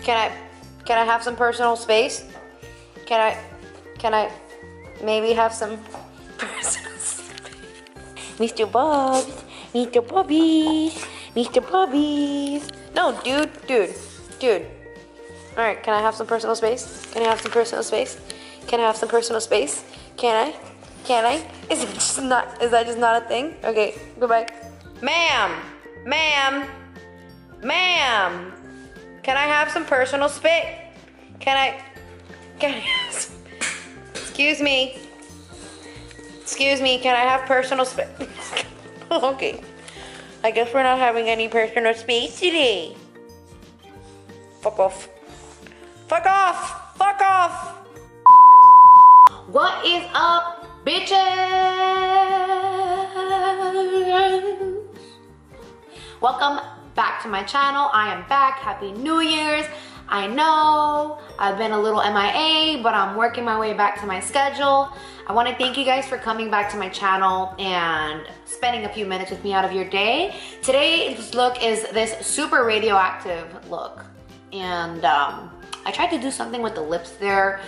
Can I have some personal space? Can I maybe have some personal space? Mr. Bobs, Mr. Bobbies, Mr. Bobbies. No, dude. All right, can I have some personal space? Can I have some personal space? Can I have some personal space? Can I? Is that just not a thing? Okay, goodbye. Ma'am. Can I have some personal space? Can I have some, excuse me, can I have personal space? Okay. I guess we're not having any personal space today. Fuck off. Fuck off! Fuck off! What is up, bitches? Welcome back to my channel. I am back. Happy New Year's. I know I've been a little MIA, but I'm working my way back to my schedule. I want to thank you guys for coming back to my channel and spending a few minutes with me out of your day. Today's look is this super radioactive look. And I tried to do something with the lips there.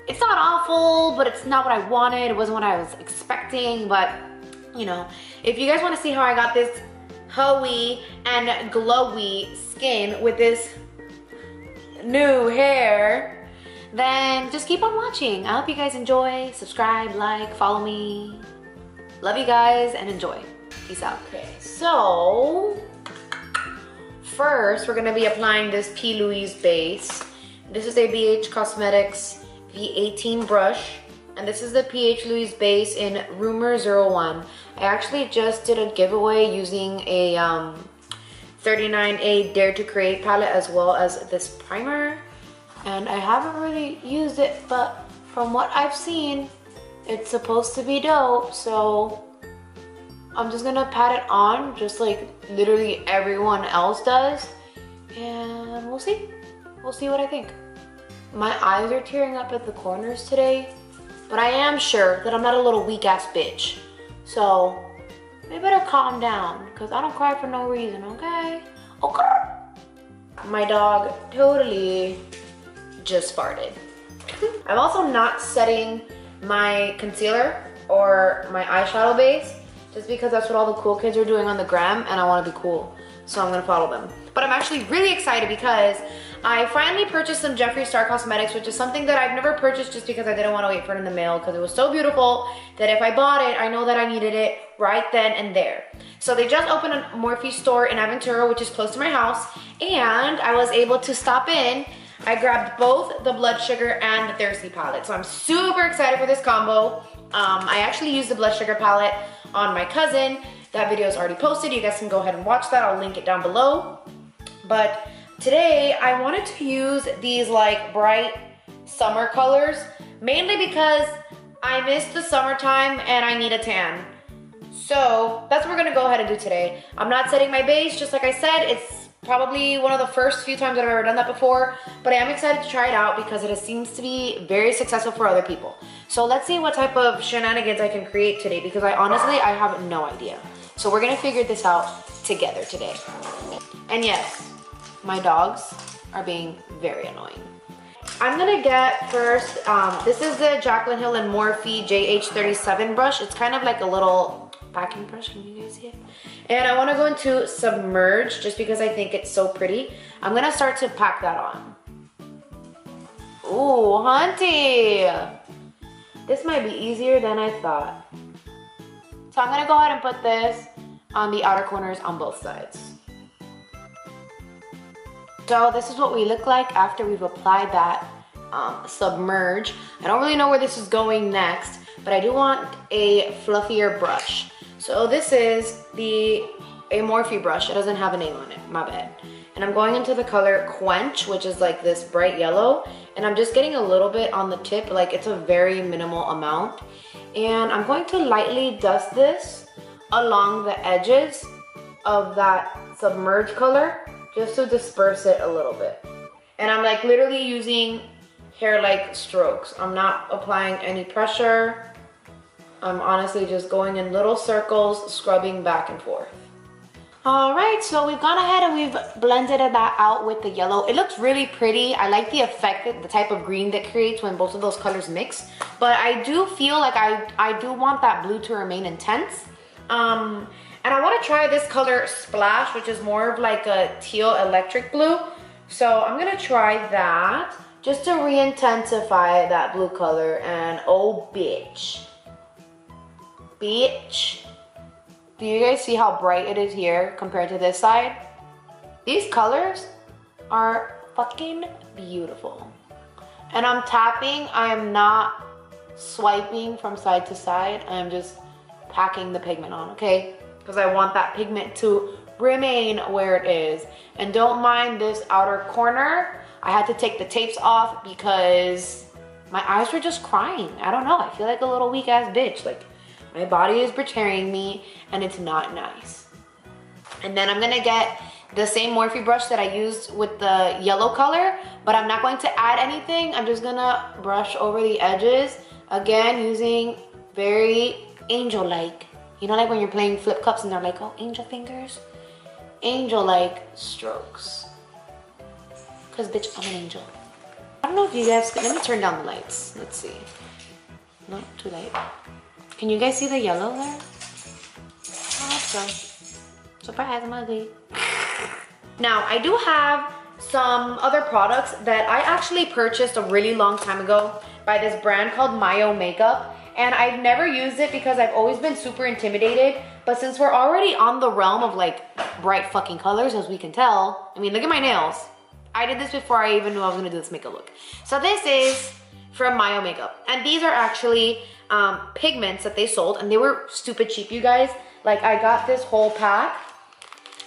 It's not awful, but it's not what I wanted. It wasn't what I was expecting, but you know, if you guys want to see how I got this hoey and glowy skin with this new hair, then just keep on watching. I hope you guys enjoy. Subscribe, like, follow me. Love you guys and enjoy. Peace out. Okay, so first we're gonna be applying this P. Louise base. This is a BH Cosmetics V18 brush, and this is the PH Louise base in Rumor 01. I actually just did a giveaway using a 39A Dare to Create palette as well as this primer, and I haven't really used it, but from what I've seen, it's supposed to be dope, so I'm just gonna pat it on just like literally everyone else does, and we'll see what I think. My eyes are tearing up at the corners today, but I am sure that I'm not a little weak ass bitch, so they better calm down, because I don't cry for no reason, okay? Okay. My dog totally just farted. I'm also not setting my concealer or my eyeshadow base, just because that's what all the cool kids are doing on the gram, and I want to be cool, so I'm gonna follow them. But I'm actually really excited because I finally purchased some Jeffree Star Cosmetics, which is something that I've never purchased just because I didn't want to wait for it in the mail, because it was so beautiful that if I bought it, I know that I needed it right then and there. So they just opened a Morphe store in Aventura, which is close to my house, and I was able to stop in. I grabbed both the Blood Sugar and the Thirsty palette, so I'm super excited for this combo. I actually used the Blood Sugar palette on my cousin. That video is already posted. You guys can go ahead and watch that. I'll link it down below. But today I wanted to use these like bright summer colors, mainly because I missed the summertime and I need a tan. So that's what we're gonna go ahead and do today. I'm not setting my base, just like I said. It's probably one of the first few times that I've ever done that before, but I am excited to try it out because it seems to be very successful for other people. So let's see what type of shenanigans I can create today, because I have no idea. So we're gonna figure this out together today. And yes, my dogs are being very annoying. I'm gonna get first, this is the Jaclyn Hill and Morphe JH37 brush. It's kind of like a little packing brush, can you guys see it? And I wanna go into Submerge just because I think it's so pretty. I'm gonna start to pack that on. Ooh, hunty! This might be easier than I thought. So I'm gonna go ahead and put this on the outer corners on both sides. So this is what we look like after we've applied that Submerge. I don't really know where this is going next, but I do want a fluffier brush. So this is a Morphe brush. It doesn't have a name on it, my bad. And I'm going into the color Quench, which is like this bright yellow. And I'm just getting a little bit on the tip, like it's a very minimal amount. And I'm going to lightly dust this along the edges of that Submerge color, just to disperse it a little bit. And I'm like literally using hair-like strokes. I'm not applying any pressure. I'm honestly just going in little circles, scrubbing back and forth. All right, so we've gone ahead and we've blended that out with the yellow. It looks really pretty. I like the effect, the type of green that creates when both of those colors mix. But I do feel like I do want that blue to remain intense. And I want to try this color Splash, which is more of like a teal electric blue. So I'm gonna try that just to re-intensify that blue color. And oh, bitch. Bitch. Do you guys see how bright it is here compared to this side? These colors are fucking beautiful. And I'm tapping, I am not swiping from side to side. I am just packing the pigment on, okay? Because I want that pigment to remain where it is. And don't mind this outer corner. I had to take the tapes off because my eyes were just crying. I don't know, I feel like a little weak ass bitch. Like, my body is betraying me and it's not nice. And then I'm gonna get the same Morphe brush that I used with the yellow color, but I'm not going to add anything. I'm just gonna brush over the edges. Again, using very angel-like. You know, like when you're playing flip cups and they're like, oh, angel fingers? Angel-like strokes. Cause bitch, I'm an angel. I don't know if you guys, let me turn down the lights. Let's see. Not too light. Can you guys see the yellow there? Oh, so. Surprise, I'm ugly. Now, I do have some other products that I actually purchased a really long time ago by this brand called Mayo Makeup. And I've never used it because I've always been super intimidated. But since we're already on the realm of like bright fucking colors, as we can tell. I mean, look at my nails. I did this before I even knew I was gonna do this makeup look. So this is from Mayo Makeup. And these are actually pigments that they sold, and they were stupid cheap, you guys. Like, I got this whole pack,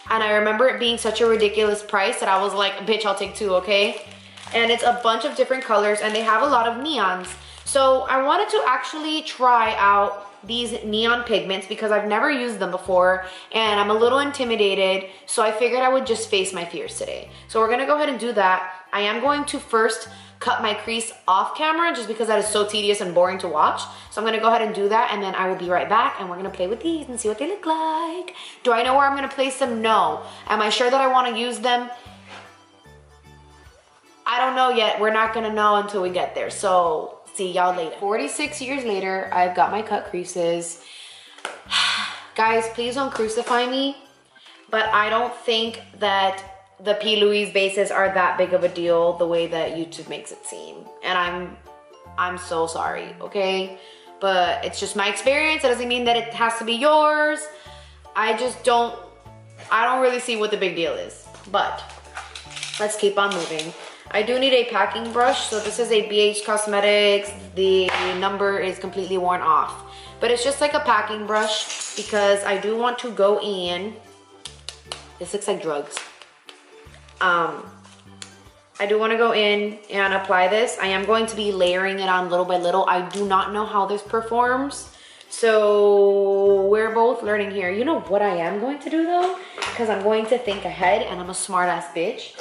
and I remember it being such a ridiculous price that I was like, bitch, I'll take two, okay? And it's a bunch of different colors, and they have a lot of neons. So I wanted to actually try out these neon pigments because I've never used them before, and I'm a little intimidated, so I figured I would just face my fears today. So we're gonna go ahead and do that. I am going to first cut my crease off camera just because that is so tedious and boring to watch. So I'm gonna go ahead and do that, and then I will be right back, and we're gonna play with these and see what they look like. Do I know where I'm gonna place them? No. Am I sure that I wanna use them? I don't know yet. We're not gonna know until we get there. So see y'all later. 46 years later, I've got my cut creases. Guys, please don't crucify me, but I don't think that the P. Louise bases are that big of a deal the way that YouTube makes it seem. And I'm so sorry, okay? But it's just my experience. It doesn't mean that it has to be yours. I don't really see what the big deal is. But let's keep on moving. I do need a packing brush. So this is a BH Cosmetics. The number is completely worn off. But it's just like a packing brush because I do want to go in. This looks like drugs. I do want to go in and apply this. I am going to be layering it on little by little. I do not know how this performs, so we're both learning here. You know what I am going to do though? Because I'm going to think ahead, and I'm a smart ass bitch.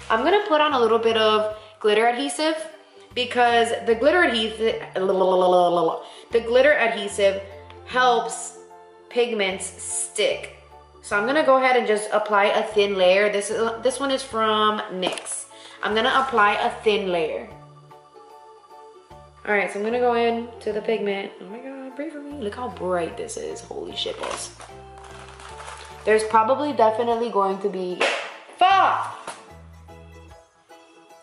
I'm gonna put on a little bit of glitter adhesive because the glitter adhesive helps pigments stick. So I'm gonna go ahead and just apply a thin layer. This one is from NYX. I'm gonna apply a thin layer. All right, so I'm gonna go in to the pigment. Oh my God, pray for me. Look how bright this is. Holy shit balls. There's probably definitely going to be, fuck!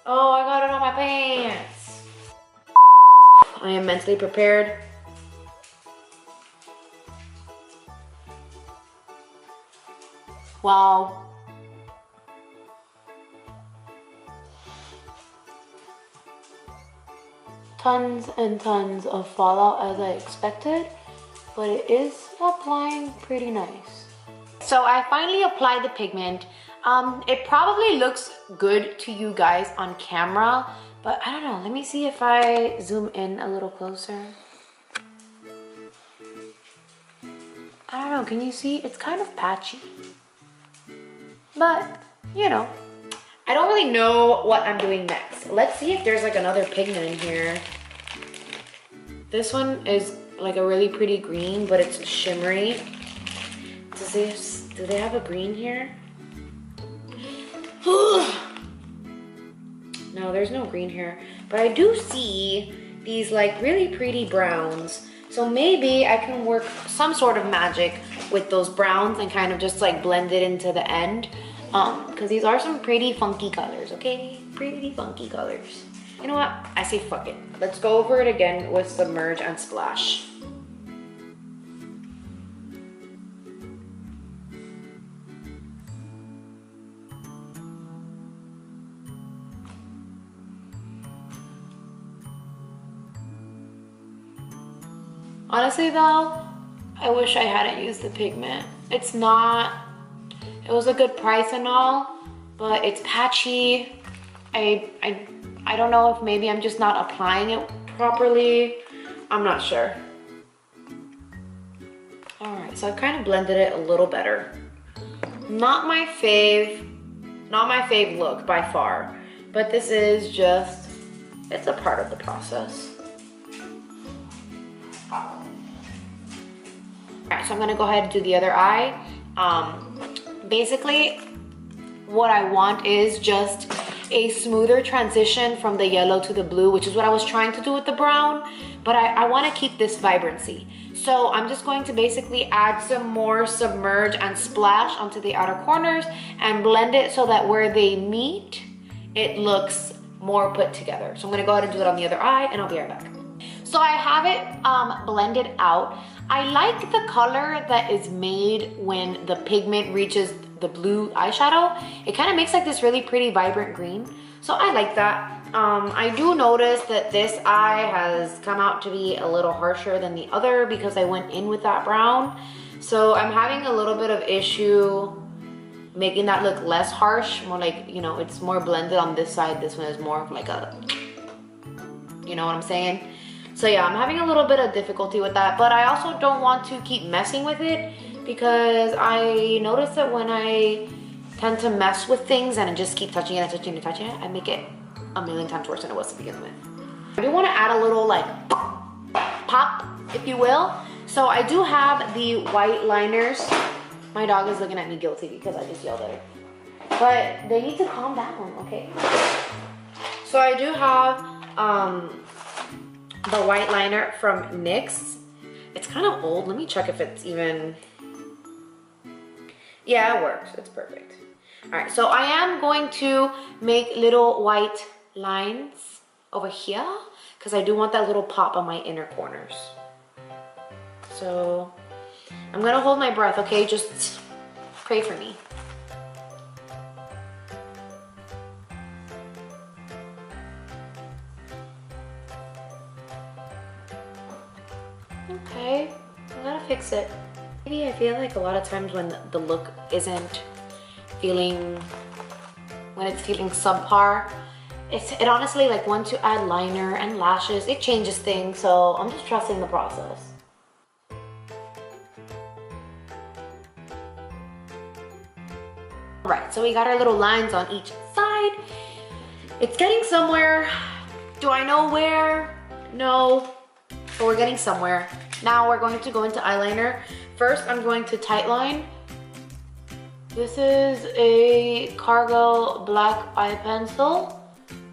Oh, I got it on my pants. I am mentally prepared. Wow. Tons and tons of fallout as I expected, but it is applying pretty nice. So I finally applied the pigment. It probably looks good to you guys on camera, but I don't know. Let me see if I zoom in a little closer. I don't know, can you see? It's kind of patchy. But, you know, I don't really know what I'm doing next. Let's see if there's like another pigment in here. This one is like a really pretty green, but it's shimmery. Does this Do they have a green here? No, there's no green here. But I do see these like really pretty browns. So maybe I can work some sort of magic with those browns and kind of just like blend it into the end. Because these are some pretty funky colors, okay? Pretty funky colors. You know what? I say fuck it. Let's go over it again with Submerge and Splash. Honestly though, I wish I hadn't used the pigment. It was a good price and all, but it's patchy. I don't know if maybe I'm just not applying it properly. I'm not sure. All right, so I've kind of blended it a little better. Not my fave look by far, but this is just, it's a part of the process. All right, so I'm gonna go ahead and do the other eye. Basically, what I want is just a smoother transition from the yellow to the blue, which is what I was trying to do with the brown, but I wanna keep this vibrancy. So I'm just going to basically add some more Submerge and Splash onto the outer corners and blend it so that where they meet, it looks more put together. So I'm gonna go ahead and do it on the other eye and I'll be right back. So I have it blended out. I like the color that is made when the pigment reaches the blue eyeshadow. It kind of makes like this really pretty vibrant green. So I like that. I do notice that this eye has come out to be a little harsher than the other because I went in with that brown. So I'm having a little bit of issue making that look less harsh, more like, you know, it's more blended on this side. This one is more of like a, you know what I'm saying? So yeah, I'm having a little bit of difficulty with that, but I also don't want to keep messing with it because I notice that when I tend to mess with things and just keep touching it and touching it and touching it, I make it a million times worse than it was to begin with. I do want to add a little like pop, if you will. So I do have the white liners. My dog is looking at me guilty because I just yelled at her. But they need to calm down, okay? So I do have the white liner from NYX. It's kind of old. Let me check if it's even... Yeah, it works. It's perfect. All right, so I am going to make little white lines over here because I do want that little pop on my inner corners. So I'm gonna hold my breath, okay? Just pray for me. Okay, I'm gonna fix it. Maybe I feel like a lot of times when the look isn't feeling, when it's feeling subpar, it honestly, like once you add liner and lashes, it changes things. So I'm just trusting the process. All right, so we got our little lines on each side. It's getting somewhere. Do I know where? No, but we're getting somewhere. Now we're going to go into eyeliner. First, I'm going to tightline. This is a Cargo black eye pencil.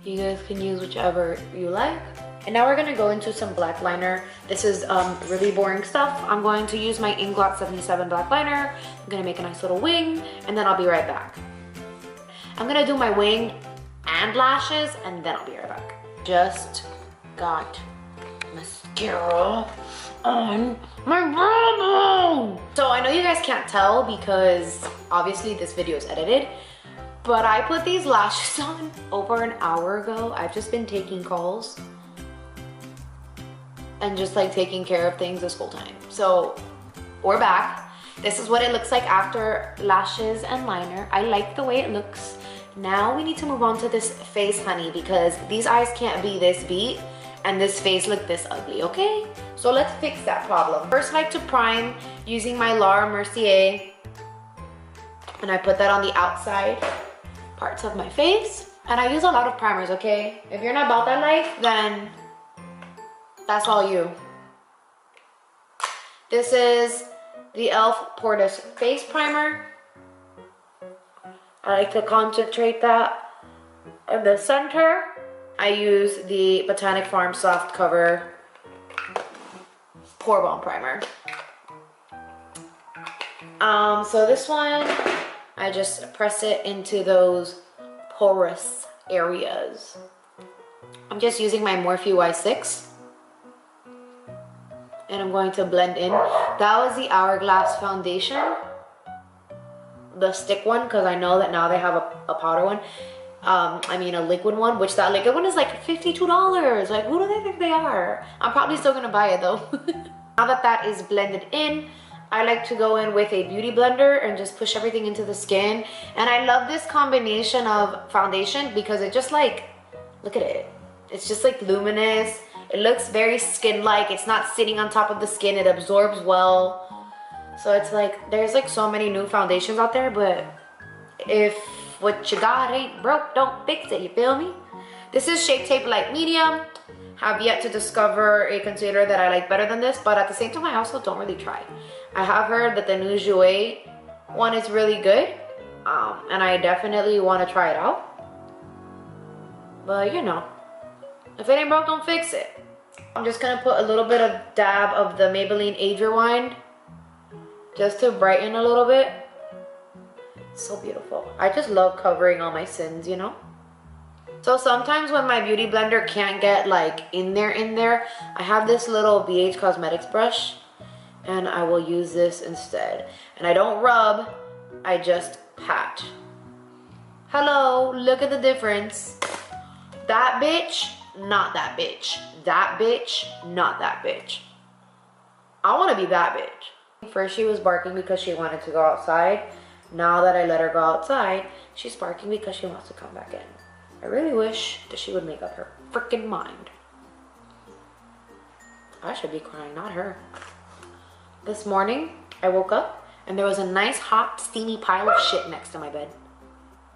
You guys can use whichever you like. And now we're gonna go into some black liner. This is really boring stuff. I'm going to use my Inglot 77 black liner. I'm gonna make a nice little wing, and then I'll be right back. I'm gonna do my wing and lashes, and then I'll be right back. Just got mascara on my brow bone. So I know you guys can't tell because obviously this video is edited, but I put these lashes on over an hour ago. I've just been taking calls and just like taking care of things this whole time. So we're back. This is what it looks like after lashes and liner. I like the way it looks. Now we need to move on to this face, honey, because these eyes can't be this beat and this face look this ugly, okay? So let's fix that problem. First, I like to prime using my Laura Mercier, and I put that on the outside parts of my face. And I use a lot of primers, okay? If you're not about that life, then that's all you. This is the e.l.f. Poreless Face Primer. I like to concentrate that in the center. I use the Botanic Farm Soft Cover Pore Balm Primer. So this one, I just press it into those porous areas. I'm just using my Morphe Y6. And I'm going to blend in. That was the Hourglass foundation. The stick one, because I know that now they have a powder one. I mean a liquid one, which that liquid one is like $52. Like, who do they think they are? I'm probably still gonna buy it though. Now that that is blended in, I like to go in with a beauty blender and just push everything into the skin. And I love this combination of foundation because it just like, look at it. It's just like luminous. It looks very skin-like. It's not sitting on top of the skin. It absorbs well. So it's like, there's like so many new foundations out there, but if what you got ain't broke, don't fix it, you feel me? This is Shape Tape Light Medium. Have yet to discover a concealer that I like better than this, but at the same time, I also don't really try. I have heard that the new Jouer one is really good, and I definitely want to try it out. But you know, if it ain't broke, don't fix it. I'm just gonna put a little bit of dab of the Maybelline Age Rewind just to brighten a little bit. So beautiful. I just love covering all my sins, you know? So sometimes when my beauty blender can't get like in there, I have this little BH Cosmetics brush and I will use this instead. And I don't rub, I just pat. Hello, look at the difference. That bitch, not that bitch. That bitch, not that bitch. I want to be that bitch. First she was barking because she wanted to go outside. Now that I let her go outside, she's barking because she wants to come back in. I really wish that she would make up her freaking mind. I should be crying, not her. This morning, I woke up and there was a nice hot steamy pile of shit next to my bed.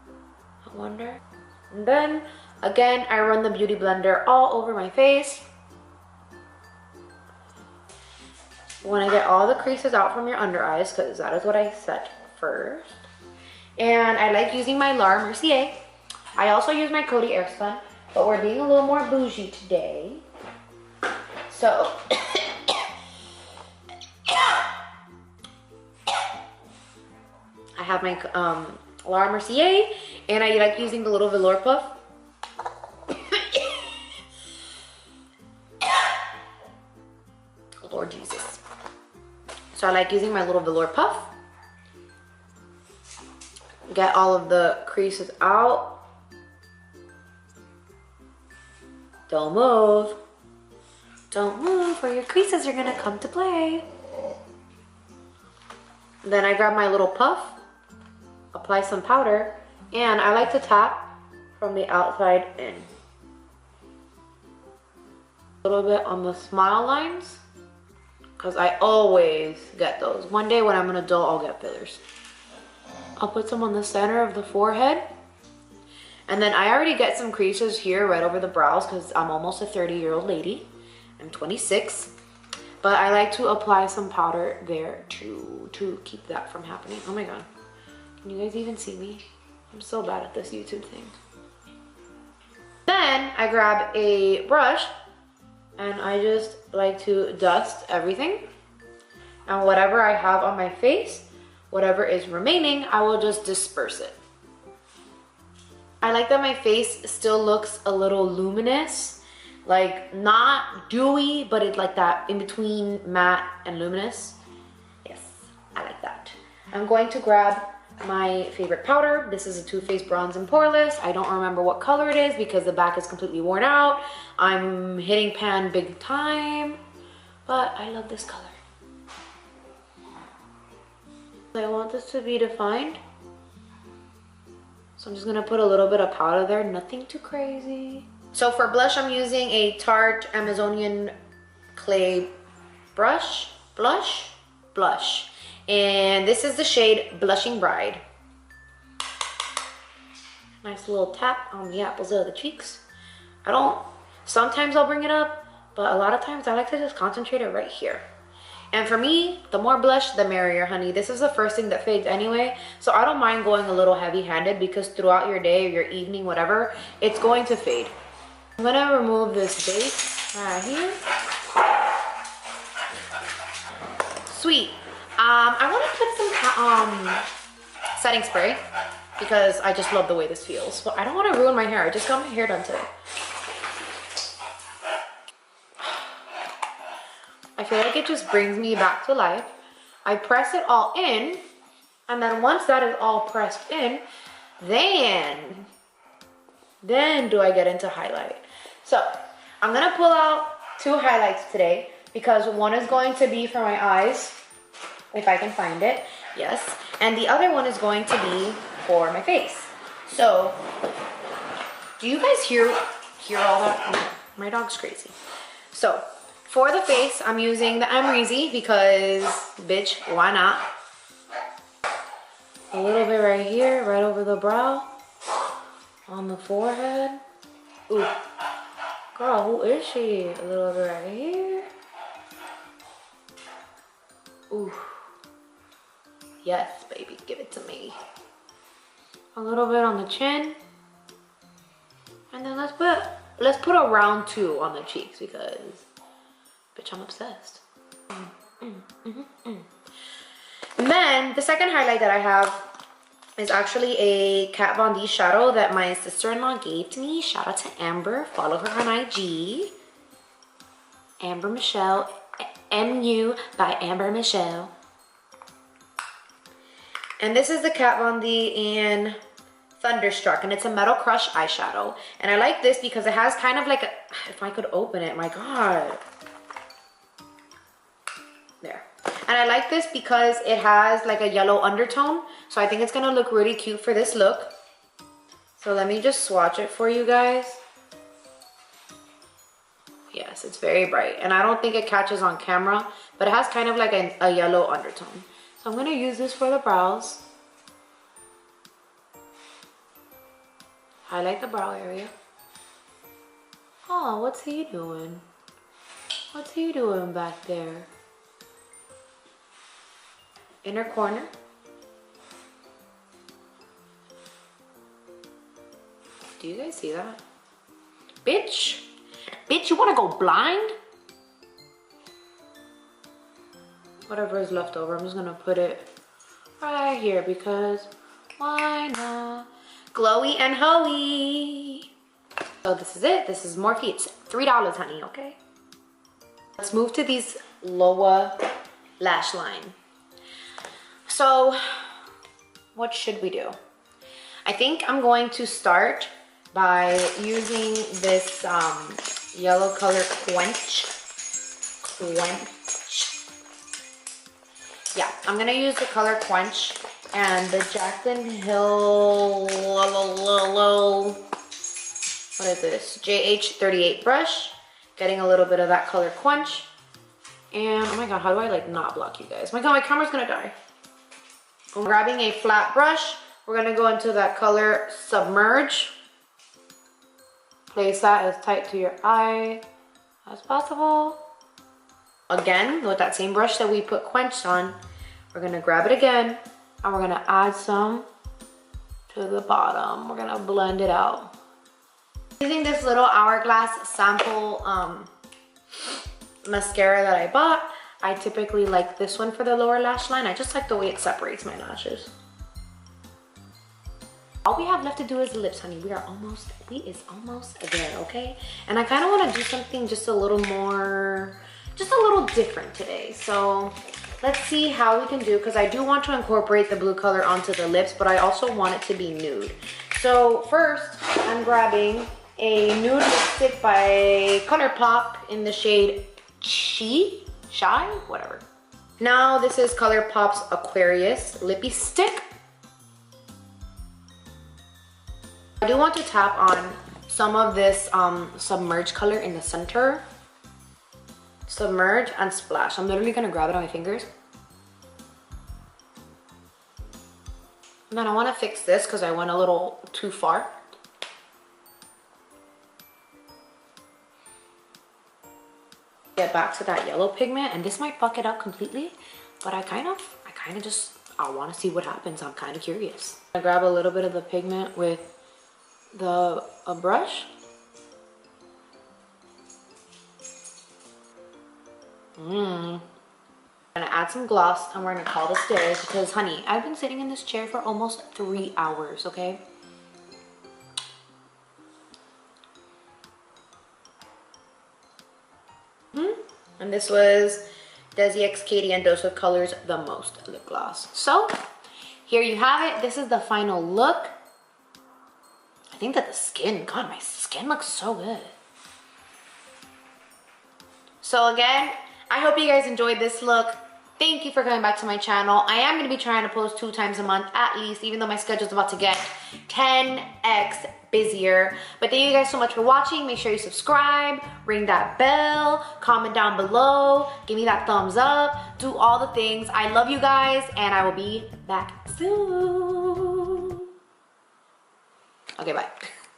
I wonder. And then again, I run the beauty blender all over my face. You want to get all the creases out from your under eyes because that is what I set first. And I like using my Laura Mercier. I also use my Coty Airspun, but we're being a little more bougie today. So I have my Laura Mercier, and I like using the little velour puff. Lord Jesus. So I like using my little velour puff. Get all of the creases out. Don't move. Don't move or your creases are gonna come to play. Then I grab my little puff, apply some powder, and I like to tap from the outside in. A little bit on the smile lines, because I always get those. One day when I'm an adult, I'll get fillers. I'll put some on the center of the forehead. And then I already get some creases here right over the brows because I'm almost a 30-year-old lady. I'm 26. But I like to apply some powder there to keep that from happening. Oh my God. Can you guys even see me? I'm so bad at this YouTube thing. Then I grab a brush and I just like to dust everything. And whatever I have on my face, whatever is remaining, I will just disperse it. I like that my face still looks a little luminous, like not dewy, but it's like that in between matte and luminous. Yes, I like that. I'm going to grab my favorite powder. This is a Too Faced Bronze and Poreless. I don't remember what color it is because the back is completely worn out. I'm hitting pan big time, but I love this color. I want this to be defined. So I'm just gonna put a little bit of powder there, nothing too crazy. So for blush, I'm using a Tarte Amazonian clay blush. And this is the shade Blushing Bride. Nice little tap on the apples of the cheeks. Sometimes I'll bring it up, but a lot of times I like to just concentrate it right here. And for me, the more blush, the merrier, honey. This is the first thing that fades anyway. So I don't mind going a little heavy-handed because throughout your day or your evening, whatever, it's going to fade. I'm gonna remove this base right here. Sweet. I want to put some setting spray because I just love the way this feels. But I don't want to ruin my hair. I just got my hair done today. I feel like it just brings me back to life. I press it all in, and then once that is all pressed in, then do I get into highlight. So I'm gonna pull out 2 highlights today because one is going to be for my eyes, if I can find it, yes, and the other one is going to be for my face. So, do you guys hear all that? My dog's crazy. So, for the face, I'm using the Amrezy because, bitch, why not? A little bit right here, right over the brow, on the forehead. Ooh, girl, who is she? A little bit right here. Ooh. Yes, baby, give it to me. A little bit on the chin. And then let's put a round 2 on the cheeks because, bitch, I'm obsessed. And then the second highlight that I have is actually a Kat Von D shadow that my sister-in-law gave to me. Shout out to Amber. Follow her on IG. Amber Michelle. MU by Amber Michelle. And this is the Kat Von D in Thunderstruck, and it's a Metal Crush eyeshadow. And I like this because it has kind of like a, if I could open it, my God. There. And I like this because it has like a yellow undertone. So I think it's gonna look really cute for this look. So let me just swatch it for you guys. Yes, it's very bright. And I don't think it catches on camera, but it has kind of like a yellow undertone. So I'm gonna use this for the brows. Highlight the brow area. Oh, what's he doing? What's he doing back there? Inner corner. Do you guys see that? Bitch! Bitch, you wanna go blind? Whatever is left over, I'm just gonna put it right here because why not? Glowy and hoey. So this is it. This is Morphe. It's $3, honey, okay? Let's move to these lower lash line. So what should we do? I think I'm going to start by using this yellow color Quench. Yeah, I'm gonna use the color Quench and the Jaclyn Hill, what is this? JH38 brush. Getting a little bit of that color Quench. And oh my God, how do I like not block you guys? Oh my God, my camera's gonna die. I'm grabbing a flat brush. We're gonna go into that color Submerge. Place that as tight to your eye as possible. Again, with that same brush that we put Quenched on, we're gonna grab it again and we're gonna add some to the bottom. We're gonna blend it out. Using this little Hourglass sample mascara that I bought, I typically like this one for the lower lash line. I just like the way it separates my lashes. All we have left to do is the lips, honey. We is almost there, okay? And I kind of want to do something just a little more, just a little different today. So let's see how we can do, because I do want to incorporate the blue color onto the lips, but I also want it to be nude. So first, I'm grabbing a nude lipstick by ColourPop in the shade Shy, whatever. Now this is ColourPop's Aquarius Lippy Stick. I do want to tap on some of this Submerge color in the center. Submerge and splash. I'm literally gonna grab it on my fingers. And then I wanna fix this because I went a little too far. Get back to that yellow pigment, and this might fuck it up completely, but I kind of just, I want to see what happens. I'm kind of curious. I grab a little bit of the pigment with a brush. I'm gonna add some gloss and we're gonna call this day because, honey, I've been sitting in this chair for almost 3 hours, okay? And this was Desi X Katie and Dose of Colors The Most lip gloss. So here you have it. This is the final look. I think that the skin, God, my skin looks so good. So again, I hope you guys enjoyed this look. Thank you for coming back to my channel. I am going to be trying to post 2 times a month at least, even though my schedule is about to get 10x busier. But thank you guys so much for watching. Make sure you subscribe, ring that bell, comment down below, give me that thumbs up, do all the things. I love you guys, and I will be back soon. Okay, bye.